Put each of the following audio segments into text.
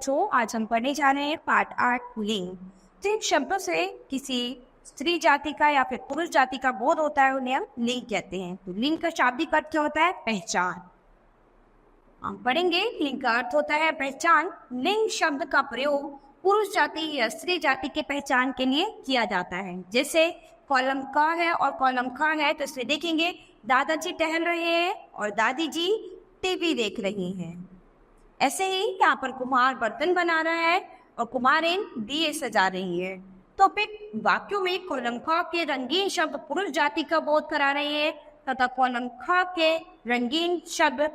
बच्चों, आज हम पढ़ने जा रहे हैं पाठ 8 लिंग। जिन शब्दों से किसी स्त्री जाति का या फिर पुरुष जाति का बोध होता है उन्हें हम लिंग कहते हैं। तो लिंग का शाब्दिक अर्थ क्या होता है? पहचान। हम पढ़ेंगे लिंग का अर्थ होता है पहचान। लिंग शब्द का प्रयोग पुरुष जाति या स्त्री जाति के पहचान के लिए किया जाता है। जैसे कॉलम क है और कॉलम ख है, तो इसमें देखेंगे दादाजी टहल रहे हैं और दादी जी टीवी देख रही हैं। ऐसे ही यहाँ पर कुम्हार बर्तन बना रहा है और कुम्हारिन दिए सजा रही है। तो फिर वाक्यों में कॉलम ख के रंगीन शब्द पुरुष जाति का बोध करा रहे हैं तथा कॉलम ख के रंगीन शब्द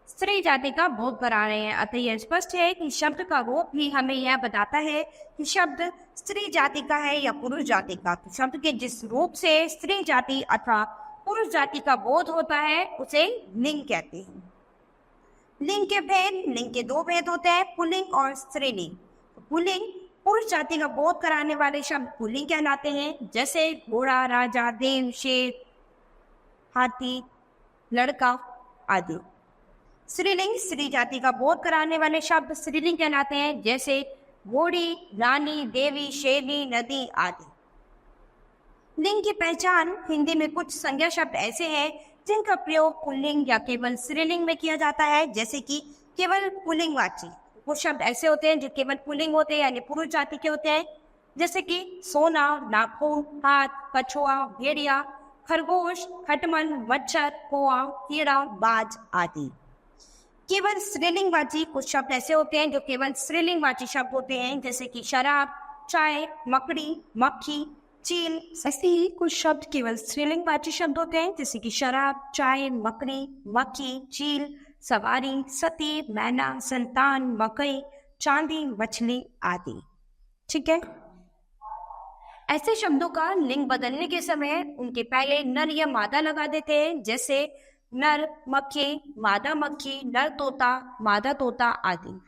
स्त्री जाति का बोध करा रहे हैं। अतः यह स्पष्ट है कि शब्द का रूप भी हमें यह बताता है कि शब्द स्त्री जाति का है या पुरुष जाति का। तो शब्द के जिस रूप से स्त्री जाति अथवा पुरुष जाति का बोध होता है उसे लिंग कहते हैं। लिंग के भेद, लिंग के दो भेद होते हैं, पुल्लिंग और स्त्रीलिंग। पुल्लिंग पुरुष जाति का बोध कराने वाले शब्द पुल्लिंग कहलाते हैं, जैसे घोड़ा, राजा, देव, शेर, हाथी, लड़का आदि। स्त्रीलिंग स्त्री जाति का बोध कराने वाले शब्द स्त्रीलिंग कहलाते हैं, जैसे घोड़ी, रानी, देवी, शेरनी, नदी आदि। लिंग की पहचान हिंदी में कुछ संज्ञा शब्द ऐसे हैं जिनका प्रयोग पुल्लिंग या केवल स्त्रीलिंग में किया जाता है, जैसे कि केवल पुल्लिंगवाची। कुछ शब्द ऐसे होते हैं जो केवल पुल्लिंग होते हैं यानी पुरुष जाति के होते हैं, जैसे कि सोना, नाखून, हाथ, कछुआ, भेड़िया, खरगोश, खटमल, मच्छर, कौआ, कीड़ा, बाज आदि। केवल स्त्रीलिंगवाची कुछ शब्द ऐसे होते हैं जो केवल स्त्रीलिंगवाची शब्द होते हैं, जैसे कि शराब, चाय, मकड़ी, मक्खी, चील। ऐसे ही कुछ शब्द केवल स्त्रीलिंगवाची शब्द होते हैं, जैसे कि शराब, चाय, मकड़ी, मक्खी, चील, सवारी, सती, मैना, संतान, मकई, चांदी, मछली आदि। ठीक है। ऐसे शब्दों का लिंग बदलने के समय उनके पहले नर या मादा लगा देते हैं, जैसे नर मक्खी, मादा मक्खी, नर तोता, मादा तोता आदि।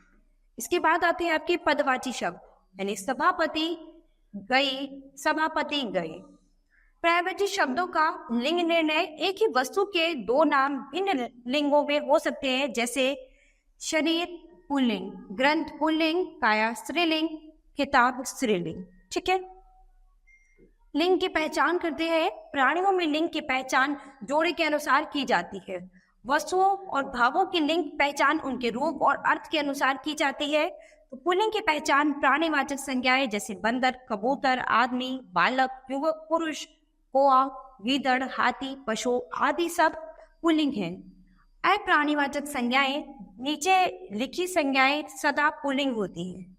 इसके बाद आते हैं आपके पदवाची शब्द, यानी सभापति गई, सभापति गए। पर्यायवाची शब्दों का लिंग निर्णय एक ही वस्तु के दो नाम भिन्न लिंगों में हो सकते हैं, जैसे शरीर पुल्लिंग, ग्रंथ पुल्लिंग, काया स्त्रीलिंग, किताब स्त्रीलिंग। ठीक है। लिंग की पहचान करते हैं। प्राणियों में लिंग की पहचान जोड़े के अनुसार की जाती है। वस्तुओं और भावों की लिंग पहचान उनके रूप और अर्थ के अनुसार की जाती है। तो पुल्लिंग की पहचान प्राणीवाचक संज्ञाएं जैसे बंदर, कबूतर, आदमी, बालक, युवक, पुरुष, कौआ, गीदड़, हाथी, पशु आदि सब पुल्लिंग हैं। अप्राणीवाचक संज्ञाएं नीचे लिखी संज्ञाएं सदा पुल्लिंग होती हैं।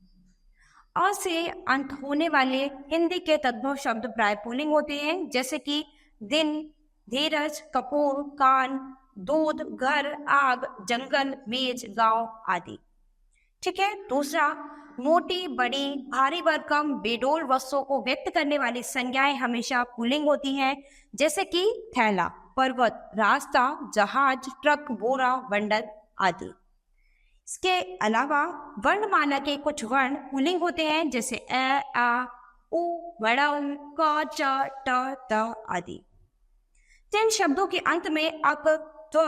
अ से अंत होने वाले हिंदी के तद्भव शब्द प्राय पुल्लिंग होते हैं, जैसे कि दिन, धीरज, कपूर, कान, दूध, घर, आग, जंगल, बीज, गांव आदि। ठीक है। दूसरा, मोटी, बड़ी, भारी भरकम, बेडोल वस्तुओं को व्यक्त करने वाली संज्ञाएं हमेशा पुल्लिंग होती हैं, जैसे कि थैला, पर्वत, रास्ता, जहाज, ट्रक, बोरा, बंडल आदि। इसके अलावा वर्णमाला के कुछ वर्ण पुल्लिंग होते हैं, जैसे अ, आ, उ, वड़ा, क, च, ट, त आदि। जिन शब्दों के अंत में अक, त्व,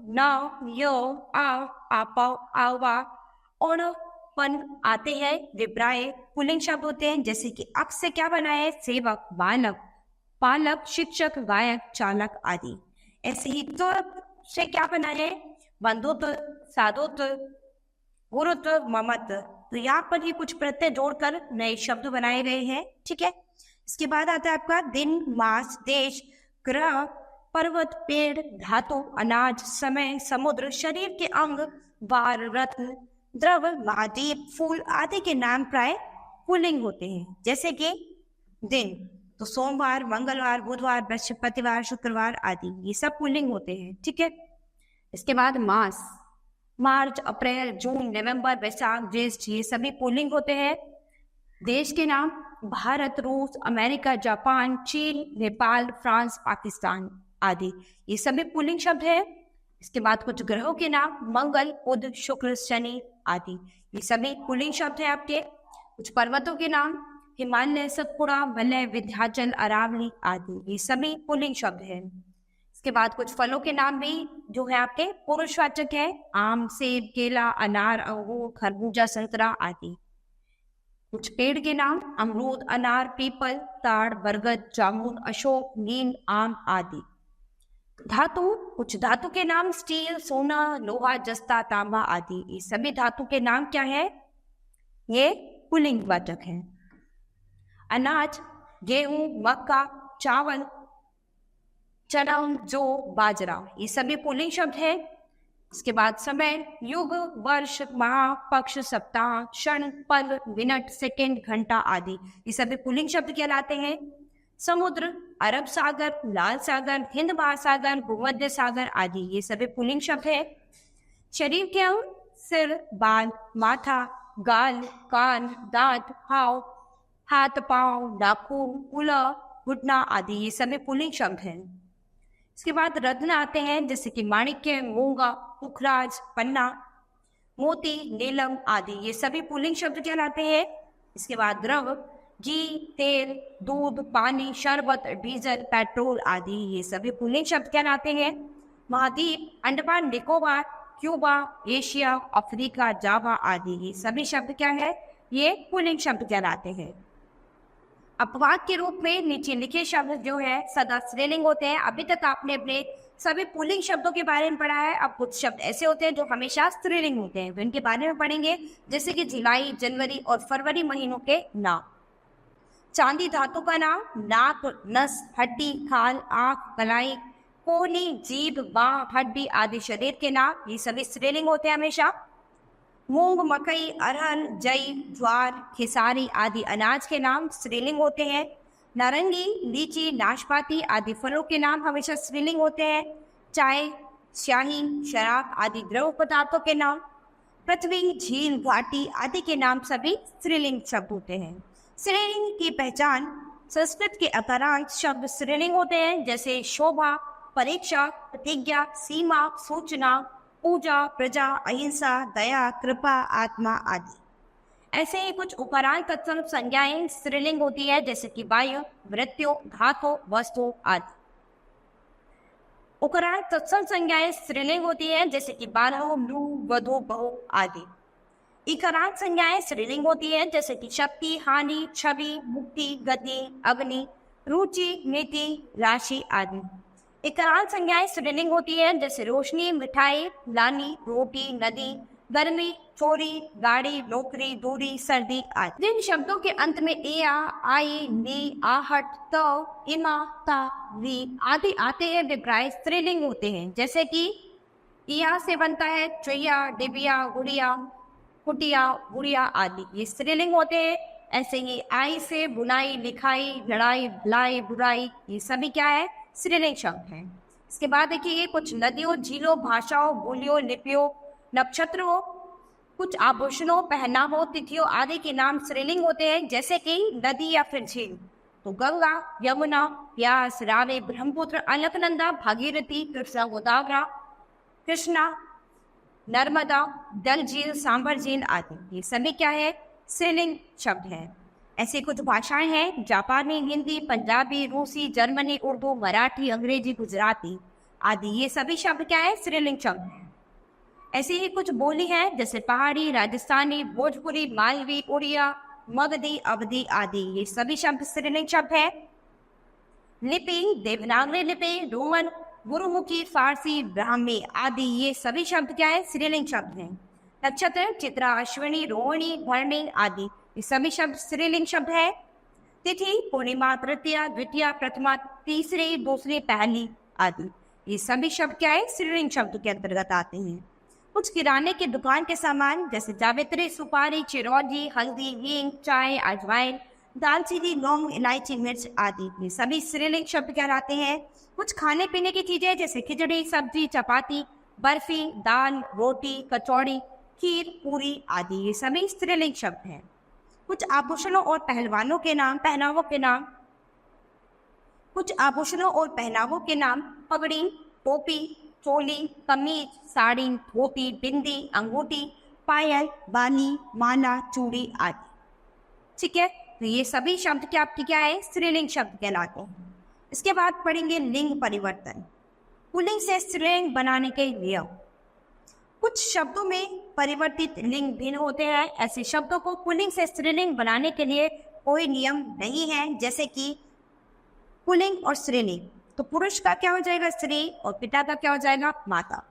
न, य, आ, आप, आवा, और पन आते हैं वे प्राय पुल्लिंग शब्द होते हैं, जैसे कि अक से क्या बना है? सेवक, बालक, पालक, शिक्षक, गायक, चालक आदि। ऐसे ही त्व से क्या बना है? बंधुत्व, साधुत्व, गुरुत्व, ममत्व। तो यहाँ पर ही कुछ प्रत्यय जोड़कर नए शब्द बनाए गए हैं। ठीक है। इसके बाद आता है आपका दिन, मास, देश, ग्रह, पर्वत, पेड़, धातु, अनाज, समय, समुद्र, शरीर के अंग, वार, रत्न, द्रव, महाद्वीप, फूल आदि के नाम प्राय पुल्लिंग होते हैं, जैसे कि दिन तो सोमवार, मंगलवार, बुधवार, बृहस्पतिवार, शुक्रवार आदि, ये सब पुल्लिंग होते हैं। ठीक है। इसके बाद मास, मार्च, अप्रैल, जून, नवंबर, वैशाख, ज्येष्ठ, ये सभी पुल्लिंग होते हैं। देश के नाम भारत, रूस, अमेरिका, जापान, चीन, नेपाल, फ्रांस, पाकिस्तान आदि, ये सभी पुल्लिंग शब्द हैं। इसके बाद कुछ ग्रहों के नाम मंगल, बुध, शुक्र, शनि आदि, ये सभी पुल्लिंग शब्द हैं आपके। कुछ पर्वतों के नाम हिमालय, सतपुड़ा, वलय, विंध्याचल, अरावली आदि, ये सभी पुल्लिंग शब्द हैं। इसके बाद कुछ फलों के नाम भी जो है आपके पुरुषवाचक है। आम, सेब, केला, अनार, अंगूर, खरबूजा, संतरा आदि। कुछ पेड़ के नाम अमरूद, अनार, पीपल, ताड़, बरगद, जामुन, अशोक, नीम, आम आदि। धातु, कुछ धातु के नाम स्टील, सोना, लोहा, जस्ता, तांबा आदि। ये सभी धातु के नाम क्या है? ये पुल्लिंग वाचक है। अनाज, गेहूं, मक्का, चावल, चना, जौ, बाजरा, ये सभी पुल्लिंग शब्द है। इसके बाद समय, युग, वर्ष, माह, पक्ष, सप्ताह, क्षण, पल, मिनट, सेकंड, घंटा आदि, ये सभी पुल्लिंग शब्द कहलाते हैं। समुद्र, अरब सागर, लाल सागर, हिंद महासागर, भूमध्य सागर आदि, ये सभी पुल्लिंग शब्द है। शरीर के अंग, सिर, बाल, माथा, गाल, कान, दांत, हाव, हाथ, पांव, नाखून, कुला, घुटना आदि, ये सभी पुल्लिंग शब्द हैं। इसके बाद रत्न आते हैं, जैसे कि माणिक्य, मूंगा, पुखराज, पन्ना, मोती, नीलम आदि, ये सभी पुल्लिंग शब्द कहलाते हैं। इसके बाद द्रव, घी, तेल, दूध, पानी, शरबत, डीजल, पेट्रोल आदि, ये सभी पुल्लिंग शब्द कहलाते हैं। महाद्वीप, Andaman Nicobar, Cuba, Asia, Africa, Java आदि, ये सभी शब्द क्या है? ये पुल्लिंग शब्द कहलाते हैं। अपवाद के रूप में नीचे लिखे शब्द जो है सदा स्त्रीलिंग होते हैं। अभी तक आपने अपने सभी पुल्लिंग शब्दों के बारे में पढ़ा है। अब कुछ शब्द ऐसे होते हैं जो हमेशा स्त्रीलिंग होते हैं, इनके बारे में पढ़ेंगे, जैसे कि जुलाई, जनवरी और फरवरी महीनों के नाम। चांदी धातु का नाम, नाक, नस, हड्डी, खाल, आंख, कलाई, कोहनी, जीभ, बाह, हड्डी आदि शरीर के नाम, ये सभी स्त्रीलिंग होते हैं हमेशा। मूंग, मकई, अरहर, जई, ज्वार, खेसारी आदि अनाज के नाम स्त्रीलिंग होते हैं। नारंगी, लीची, नाशपाती आदि फलों के नाम हमेशा स्त्रीलिंग होते हैं। चाय, स्याही, शराब आदि द्रव पदार्थों के नाम। पृथ्वी, झील, घाटी आदि के नाम सभी स्त्रीलिंग शब्द होते हैं। स्त्रीलिंग की पहचान, संस्कृत के अपरांत शब्द स्त्रीलिंग होते हैं, जैसे शोभा, परीक्षा, प्रतिज्ञा, सीमा, सूचना, पूजा, प्रजा, अहिंसा, दया, कृपा, आत्मा आदि। ऐसे ही कुछ उपरांत तत्सम संज्ञाएं स्त्रीलिंग होती है, जैसे कि वायु, मृत्यु, धातु, वस्तु आदि। उपरांत तत्सम संज्ञाएं स्त्रीलिंग होती है, जैसे कि बारह, लू, वधु, बहु आदि। इकारांत संज्ञाएं स्त्रीलिंग होती है, जैसे कि शक्ति, हानि, छवि, मुक्ति, गति, अग्नि, रुचि, नीति, राशि आदि। इकारांत संज्ञाएं स्त्रीलिंग होती है, जैसे रोशनी, मिठाई, लानी, रोटी, नदी, गर्मी, चोरी, गाड़ी, नौकरी, दूरी, सर्दी आदि। जिन शब्दों के अंत में ए, आ, आई, नी, आहट, त, इमा, ता, वी आदि आते हैं, वे प्राय स्त्रीलिंग होते हैं, जैसे कि इया से बनता है चुया, डिबिया, गुड़िया, कुटिया, गुड़िया आदि, ये स्त्रीलिंग होते हैं। ऐसे ही आई से बुनाई, लिखाई, लड़ाई, भलाई, बुराई, ये सभी क्या है? स्त्रीलिंग शब्द हैं। इसके बाद देखिए कुछ नदियों, झीलों, भाषाओं, बोलियों, लिपियों, नक्षत्रों, कुछ आभूषणों, पहनावों, तिथियों आदि के नाम स्त्रीलिंग होते हैं, जैसे कि नदी या फिर झील तो गंगा, यमुना, व्यास, रावी, ब्रह्मपुत्र, अलकनंदा, भागीरथी, कृष्णा, गोदावरी, कृष्णा, नर्मदा, डल झील, सांभर झील आदि, ये सभी क्या है? स्त्रीलिंग शब्द है। ऐसी कुछ भाषाएं हैं, जापानी, हिंदी, पंजाबी, रूसी, जर्मनी, उर्दू, मराठी, अंग्रेजी, गुजराती आदि, ये सभी शब्द क्या है? स्त्रीलिंग शब्द हैं। ऐसी ही कुछ बोली हैं, जैसे पहाड़ी, राजस्थानी, भोजपुरी, मालवी, उड़िया, मगधी, अवधी आदि, ये सभी शब्द स्त्रीलिंग शब्द है। लिपि, देवनागरी लिपि, रोमन, गुरुमुखी, फारसी, ब्राह्मी आदि, ये सभी शब्द क्या है? स्त्रीलिंग शब्द हैं। नक्षत्र, चित्रा, अश्विनी, रोहिणी, भरणी आदि, ये सभी शब्द स्त्रीलिंग शब्द है। तिथि, पूर्णिमा, तृतीया, द्वितीया, प्रथमा, तीसरी, दूसरी, पहली आदि, ये सभी शब्द क्या है? स्त्रीलिंग शब्द के अंतर्गत आते हैं। कुछ किराने की दुकान के सामान, जैसे जावित्री, सुपारी, चिरौंजी, हल्दी, हींग, चाय, अजवाइन, दालचीनी, लौंग, इलायची, मिर्च आदि, ये सभी स्त्रीलिंग शब्द कहलाते हैं। कुछ खाने पीने की चीजें, जैसे खिचड़ी, सब्जी, चपाती, बर्फी, दाल, रोटी, कचौड़ी, खीर, पूरी आदि, ये सभी स्त्रीलिंग शब्द हैं। कुछ आभूषणों और पहलवानों के नाम, पहनावों के नाम, कुछ आभूषणों और पहनावों के नाम, पगड़ी, टोपी, चोली, कमीज, साड़ी, धोती, बिंदी, अंगूठी, पायल, बाली, माला, चूड़ी आदि। ठीक है, तो ये सभी शब्द क्या आपकी क्या है? स्त्रीलिंग शब्द कहलाते हैं। इसके बाद पढ़ेंगे लिंग परिवर्तन। पुल्लिंग से स्त्रीलिंग बनाने के नियम। कुछ शब्दों में परिवर्तित लिंग भिन्न होते हैं। ऐसे शब्दों को पुल्लिंग से स्त्रीलिंग बनाने के लिए कोई नियम नहीं है, जैसे कि पुल्लिंग और स्त्रीलिंग। तो पुरुष का क्या हो जाएगा स्त्री और पिता का क्या हो जाएगा माता।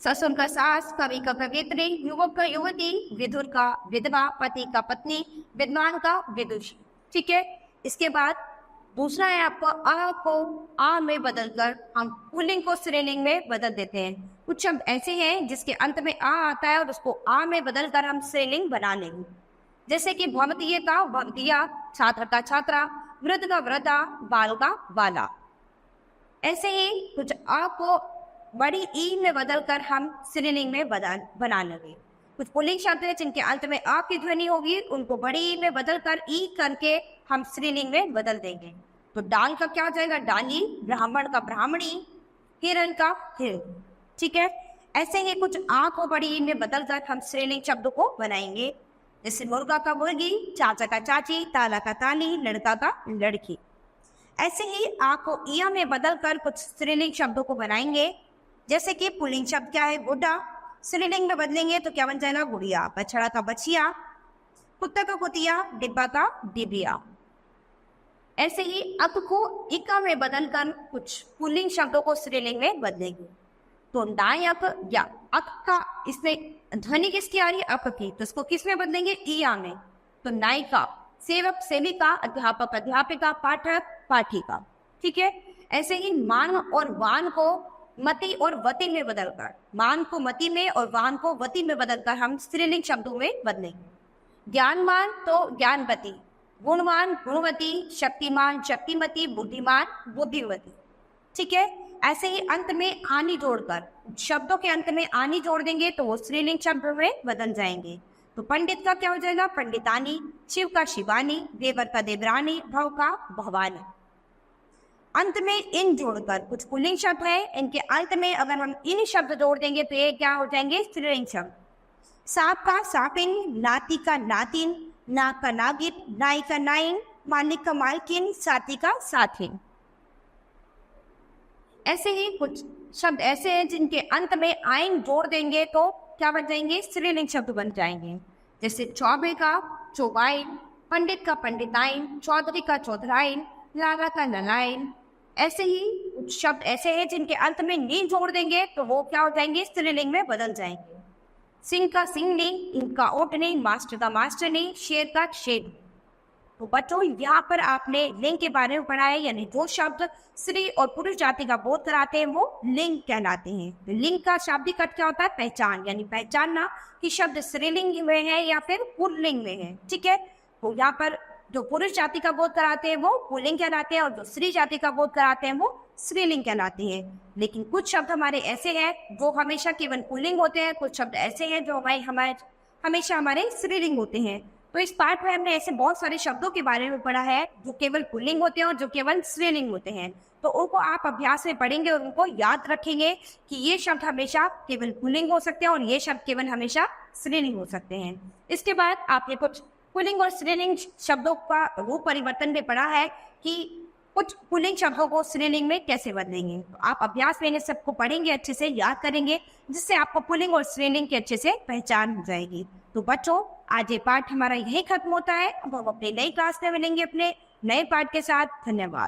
ससुर का सास, कवि का कवियत्री, युवक का युवती, विधुर का विधवा, पति का पत्नी, विद्वान का विदुषी। ठीक है। इसके बाद दूसरा है आपको आ को आ में बदलकर हम पुल्लिंग को स्त्रीलिंग में बदल देते हैं। कुछ शब्द ऐसे हैं जिसके अंत में आ आता है और उसको आ में बदलकर हम स्त्रीलिंग बना लेंगे, जैसे कि भवतीय का भवतिया, छात्र का छात्रा, वृद्ध का वृद्धा, बाल का बाला। ऐसे ही कुछ आ को बड़ी ई में बदलकर हम स्त्रीलिंग में बना लेंगे। कुछ पुल्लिंग शब्द हैं जिनके अंत में आ की ध्वनि होगी, उनको बड़ी ई में बदलकर ई करके हम स्त्रीलिंग में बदल देंगे। तो डाल का क्या हो जाएगा डाली, ब्राह्मण का ब्राह्मणी, हिरण का हिरण। ठीक है। ऐसे ही कुछ आ को बड़ी ई में बदलकर हम स्त्रीलिंग शब्दों को बनाएंगे, जैसे मुर्गा का मुर्गी, चाचा का चाची, ताला का ताली, लड़का का लड़की। ऐसे ही आ को इया में बदलकर कुछ स्त्रीलिंग शब्दों को बनाएंगे, जैसे कि पुल्लिंग शब्द क्या है बुढ़ा, स्त्रीलिंग में बदलेंगे तो क्या बन जाएगा गुड़िया, बछड़ा का बछिया, कुत्ता का कुतिया, डिब्बा का डिबिया। ऐसे ही अक को इका में बदलकर कुछ पुल्लिंग शब्दों को स्त्रीलिंग में बदलेंगे। तो नायक या अक का इसमें ध्वनि किसकी आ रही है अक की, तो इसको किस में बदलेंगे इया में। तो नायिका, सेवक सेविका, अध्यापक अध्यापिका, पाठक पाठिका। ठीक है। ऐसे ही मान और वान को मति और वति में बदलकर, मान को मति में और वान को वति में बदलकर हम स्त्रीलिंग शब्दों में बदलेंगे। ज्ञानवान तो ज्ञानवती, गुणवान गुणवती, शक्तिमान शक्तिमती, बुद्धिमान बुद्धिवती। ठीक है। ऐसे ही अंत में आनी जोड़कर, शब्दों के अंत में आनी जोड़ देंगे तो वो स्त्रीलिंग शब्द में बदल जाएंगे। तो पंडित का क्या हो जाएगा पंडितानी, शिव का शिवानी, देवर का देवरानी, भव का भवानी। अंत में इन जोड़कर कुछ पुल्लिंग शब्द है, इनके अंत में अगर हम इन शब्द जोड़ देंगे तो ये क्या हो जाएंगे स्त्रीलिंग शब्द। सांप का सापिन, नाती का नातिन, नाग का नागिन, नाई का नाइन, मालिक का मालकिन, साथी का साथिन। ऐसे ही कुछ शब्द ऐसे हैं जिनके अंत में आइन जोड़ देंगे तो क्या बन जाएंगे स्त्रीलिंग शब्द बन जाएंगे, जैसे चौबे का चौबाइन, पंडित का पंडिताइन, चौधरी का चौधराइन, लाला का ललाइन। ऐसे ही कुछ शब्द ऐसे हैं जिनके अंत में नी जोड़ देंगे तो वो क्या हो जाएंगे स्त्रीलिंग में बदल जाएंगे। सिंह का सिंहनी, इनका ओटनी, मास्टर का मास्टरनी, शेर का शेर। तो बच्चों यहाँ पर आपने लिंग के बारे में पढ़ा है, यानी जो शब्द स्त्री और पुरुष जाति का बोध कराते हैं वो लिंग कहलाते हैं। तो लिंग का शाब्दिक अर्थ क्या होता है पहचान, यानी पहचानना कि शब्द स्त्रीलिंग में है या फिर पुल्लिंग में है। ठीक है। तो यहाँ पर जो पुरुष जाति का बोध कराते हैं वो पुल्लिंग कहलाते हैं और जो स्त्री जाति का बोध कराते हैं वो स्त्रीलिंग कहलाती है। लेकिन कुछ शब्द हमारे ऐसे हैं जो हमेशा केवल पुल्लिंग होते हैं, कुछ शब्द ऐसे हैं जो हमेशा हमारे स्त्रीलिंग होते हैं। तो इस पाठ में हमने ऐसे बहुत सारे शब्दों के बारे में पढ़ा है जो केवल पुल्लिंग होते हैं और जो केवल स्त्रीलिंग होते हैं। तो उनको आप अभ्यास में पढ़ेंगे और उनको याद रखेंगे कि ये शब्द हमेशा केवल पुल्लिंग हो सकते हैं और ये शब्द केवल हमेशा स्त्रीलिंग हो सकते हैं। इसके बाद आपने कुछ पुल्लिंग और स्त्रीलिंग शब्दों का रूप परिवर्तन में पढ़ा है कि कुछ पुल्लिंग शब्दों को स्त्रीलिंग में कैसे बदलेंगे। तो आप अभ्यास में इन सबको पढ़ेंगे, अच्छे से याद करेंगे, जिससे आपको पुल्लिंग और स्त्रीलिंग की अच्छे से पहचान हो जाएगी। तो बच्चों आज ये पाठ हमारा यही खत्म होता है। अब हम अपने नई क्लास में मिलेंगे अपने नए पाठ के साथ। धन्यवाद।